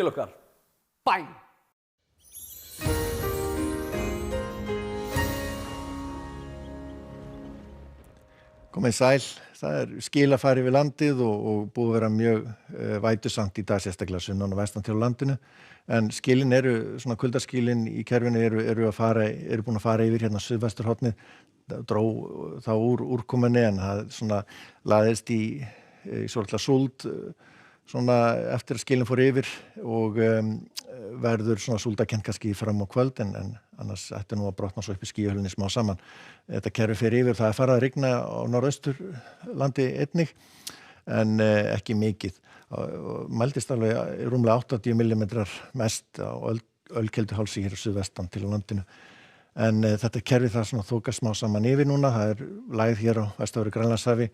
til okkar. Bæn! Komið sæl, það skil að fara yfir landið og búið að vera mjög vætusamt í dag, sérstaklega sunnan og vestan til landinu. En skilin svona kuldaskilin í kerfinu eru búin að fara yfir hérna suðvesturhornið. Það dró þá úr úrkomunni en það svona laðist í svolítið súld svona eftir að skilin fór yfir og verður svona súldakennt kannski fram á kvöld en annars ætti nú að brotna svo upp í skýjahulunni smá saman. Þetta kerfi fer yfir, það farið að rigna á norðausturlandi einnig en ekki mikið. Mældist alveg rúmlega 80 millimetrar mest á Ölkelduhálsi hér á suðvestan til landinu. En þetta kerfi það svona þokast smá saman yfir núna, það lægð hér á vestanverðu Grænlandshafi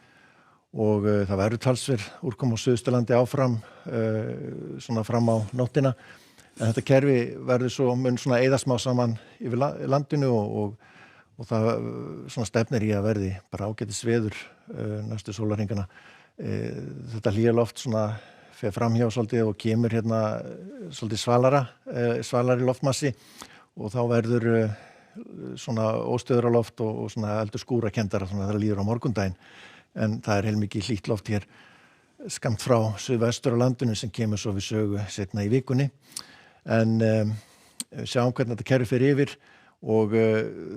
og það verður talsverð úrkoma á Suðausturlandi áfram svona fram á nóttina. En þetta kerfi verður svo mun svona eyða smá saman yfir landinu og það svona stefnir í að verði bara ágætis veður næstu sólarhringana. Þetta hlýjaloft svona fer framhjá svolítið og kemur hérna svolítið svalari loftmassi og þá verður svona óstöðuraloft og svona eldur skúrakendara svona þegar líður á morgundaginn. En það heilmikið hlýtt loft hér skammt frá suðvestur á landinu sem kemur svo við sögu seinna í vikunni. En sjáum hvernig þetta kerfi fer yfir og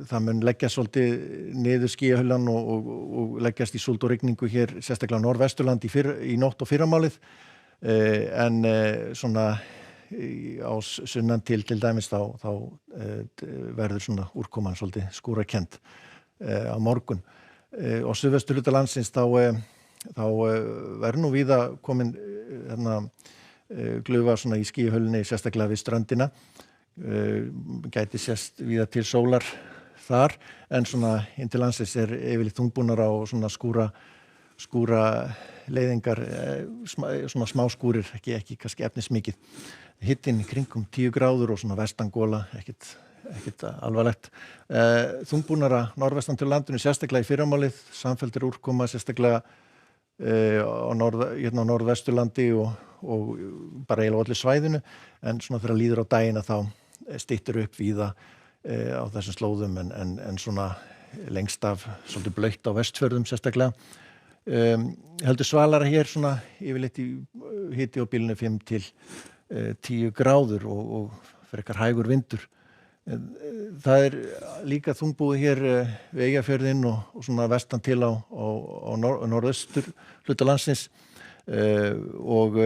það mun leggja svolítið niður skýjahullan og leggjast í súld og rigningu hér sérstaklega á norðvesturland í nótt og fyrramálið en svona á sunnan til dæmis þá verður svona úrkoman svolítið skúrakennd á morgun. Á suðvesturhluta landsins þá verður nú víða komin glufa svona í skýjahulunni sérstaklega við ströndina. Gæti sést víða til sólar þar en svona inn til landsins yfirleitt þungbúnar á svona skúra leiðingar, svona smáskúrir, ekki kannski efnismikið. Hitinn kringum 10 gráður og svona vestangola, ekkert alvarlegt. Þungbúnara norðvestan til landinu sérstaklega í fyrramálið, samfelldir úrkoma sérstaklega á norðvesturlandi og bara eiginlega á öllu svæðinu en svona þegar líður á daginn þá styttir upp víða á þessum slóðum en svona lengst af svolítið blautt á Vestfjörðum sérstaklega. Heldur svalara hér svona yfirleitt í hiti á bilinu 5 til 10 gráður og frekar hægur vindur. Það líka þungbúið hér við Eyjafjörðinn og svona vestan til á norðaustur hluta landsins og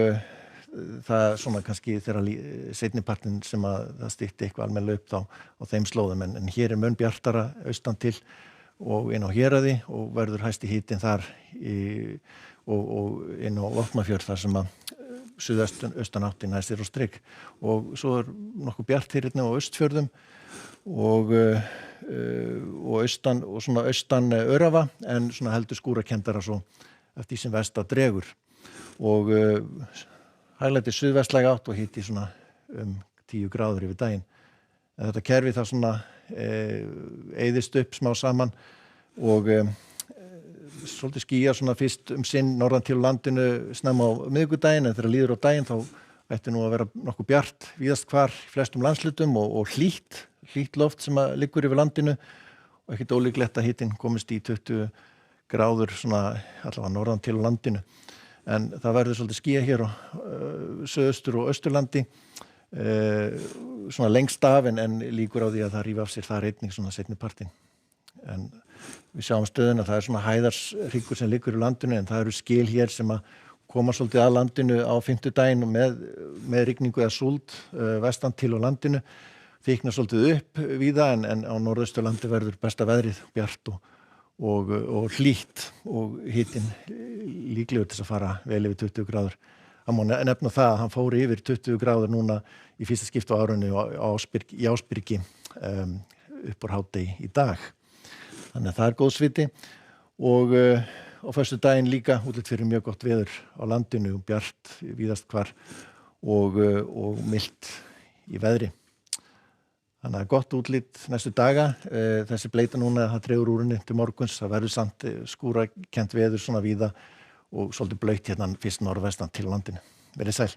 það svona kannski þegar seinnipartinn sem að það stytti eitthvað almennilega upp þá á þeim slóðum en hér mun bjartara austan til og inn á Héraði og verður hæsti hitinn þar og inn á Vopnafjörð þar sem að suðaustan áttin hæstir á strik og svo nokkuð bjart hérna á Austfjörðum og austan og svona austan Öræfa en svona heldur skúrakendara svo eftir því sem vestar dregur og hæglæti suðvestlæg átt og hiti svona 10 gráður yfir daginn. En þetta kerfi það svona eyðist upp smá saman og svolítið skýjar svona fyrst sinn norðan til landinu snemma á miðvikudaginn en þegar líður á daginn þá ætti nú að vera nokkuð bjart víðast hvar í flestum landslutum og hlýtt loft sem að liggur yfir landinu og ekkert ólíklegt að hitinn komist í 20 gráður svona allavega norðan til landinu. En það verður svolítið skýjað hér á suðaustur og austurlandi svona lengst af en líkur á því að það rífi af sér þar einnig svona seinni partinn. En við sjáum stöðuna, það svona hæðarshryggur sem liggur í landinu en það eru skil hér sem að koma svolítið að landinu á fimmtudaginn með rigningu eða súld vestan til á landinu. Þykna svolítið upp víða en á norðausturlandi verður besta veðrið bjart og hlýtt og hitinn líklegur til að fara vel yfir 20 gráður. Það má nefna það að hann fór yfir 20 gráður núna í fyrsta skipti á árinu í Ásbyrgi upp úr hádegi í dag. Þannig að það góðsviti og á föstudaginn líka útlit fyrir mjög gott veður á landinu og bjart víðast hvar og milt í veðri. Þannig að gott útlit næstu daga. Þessi bleita núna það dregur úr henni til morguns. Það verður samt skúrakennt veður svona víða og svolítið blautt hérna fyrst norðvestan til landinu. Verið sæl.